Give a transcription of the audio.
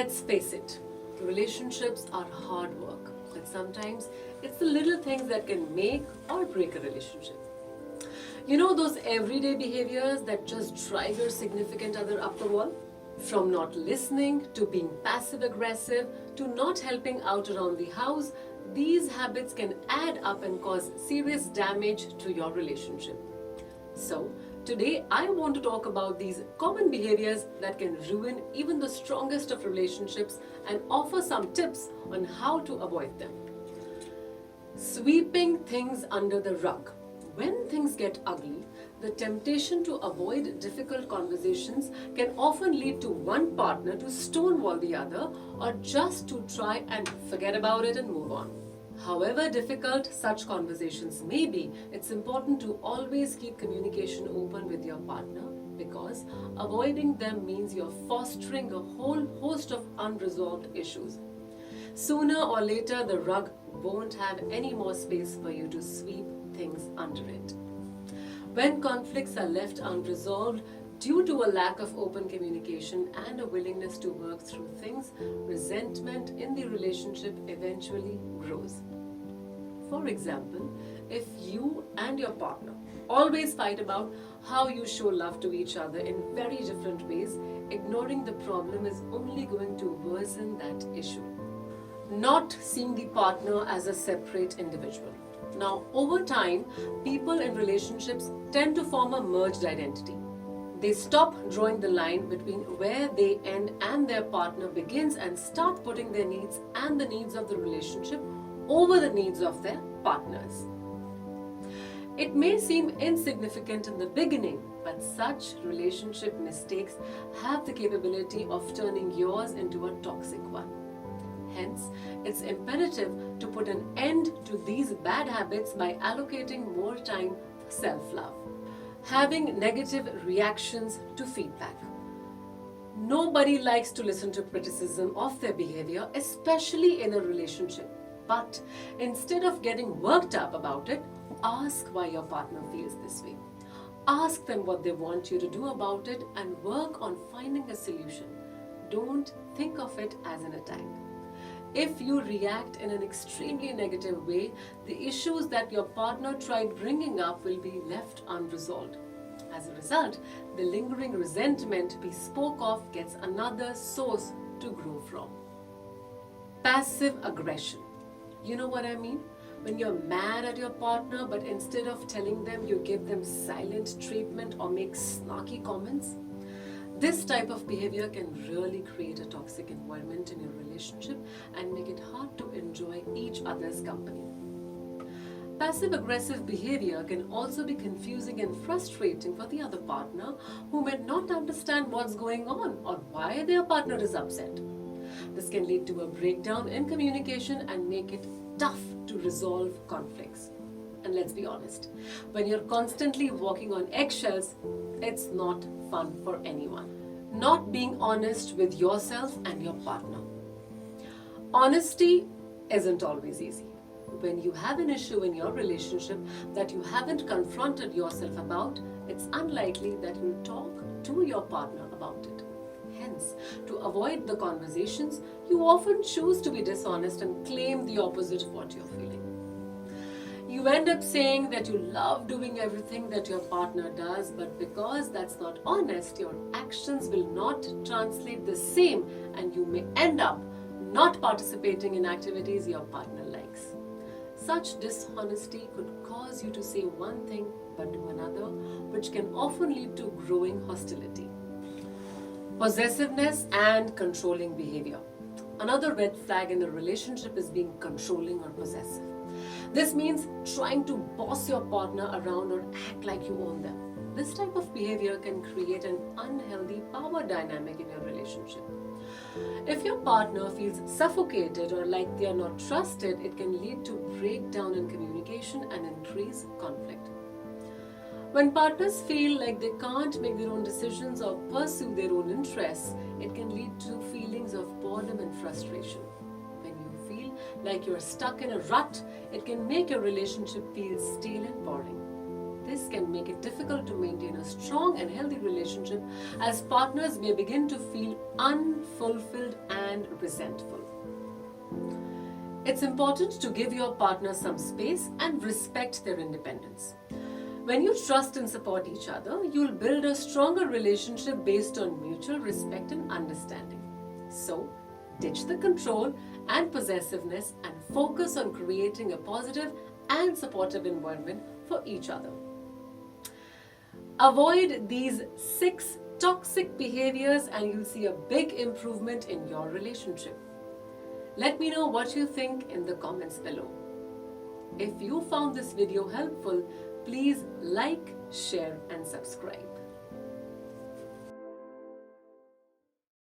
Let's face it, relationships are hard work, but sometimes it's the little things that can make or break a relationship. You know those everyday behaviors that just drive your significant other up the wall? From not listening to being passive aggressive to not helping out around the house, these habits can add up and cause serious damage to your relationship. So, today I want to talk about these common behaviors that can ruin even the strongest of relationships and offer some tips on how to avoid them. Sweeping things under the rug. When things get ugly, the temptation to avoid difficult conversations can often lead to one partner to stonewall the other or just to try and forget about it and move on. However difficult such conversations may be, it's important to always keep communication open with your partner because avoiding them means you're fostering a whole host of unresolved issues. Sooner or later, the rug won't have any more space for you to sweep things under it. When conflicts are left unresolved due to a lack of open communication and a willingness to work through things, resentment in the relationship eventually grows. For example, if you and your partner always fight about how you show love to each other in very different ways, ignoring the problem is only going to worsen that issue. Not seeing the partner as a separate individual. Now, over time, people in relationships tend to form a merged identity. They stop drawing the line between where they end and their partner begins and start putting their needs and the needs of the relationship over the needs of their partners. It may seem insignificant in the beginning, but such relationship mistakes have the capability of turning yours into a toxic one. Hence, it's imperative to put an end to these bad habits by allocating more time for self-love. Having negative reactions to feedback. Nobody likes to listen to criticism of their behavior, especially in a relationship. But instead of getting worked up about it, ask why your partner feels this way. Ask them what they want you to do about it and work on finding a solution. Don't think of it as an attack. If you react in an extremely negative way, the issues that your partner tried bringing up will be left unresolved. As a result, the lingering resentment we spoke of gets another source to grow from. Passive aggression. You know what I mean? When you're mad at your partner, but instead of telling them, you give them silent treatment or make snarky comments. This type of behavior can really create a toxic environment in your relationship and make it hard to enjoy each other's company. Passive-aggressive behavior can also be confusing and frustrating for the other partner who may not understand what's going on or why their partner is upset. This can lead to a breakdown in communication and make it tough to resolve conflicts. And let's be honest, when you're constantly walking on eggshells, it's not fun for anyone. Not being honest with yourself and your partner. Honesty isn't always easy. When you have an issue in your relationship that you haven't confronted yourself about, it's unlikely that you'll talk to your partner about it. Hence, to avoid the conversations, you often choose to be dishonest and claim the opposite of what you're feeling. You end up saying that you love doing everything that your partner does, but because that's not honest, your actions will not translate the same and you may end up not participating in activities your partner likes. Such dishonesty could cause you to say one thing but do another, which can often lead to growing hostility. Possessiveness and controlling behavior. Another red flag in a relationship is being controlling or possessive. This means trying to boss your partner around or act like you own them. This type of behavior can create an unhealthy power dynamic in your relationship. If your partner feels suffocated or like they are not trusted, it can lead to breakdown in communication and increase conflict. When partners feel like they can't make their own decisions or pursue their own interests, it can lead to feelings of boredom and frustration. When you feel like you're stuck in a rut, it can make your relationship feel stale and boring. this can make it difficult to maintain a strong and healthy relationship, as partners may begin to feel unfulfilled and resentful. It's important to give your partner some space and respect their independence. When you trust and support each other, you'll build a stronger relationship based on mutual respect and understanding. So, ditch the control and possessiveness and focus on creating a positive and supportive environment for each other. Avoid these 6 toxic behaviors and you'll see a big improvement in your relationship. Let me know what you think in the comments below. If you found this video helpful, please like, share and subscribe.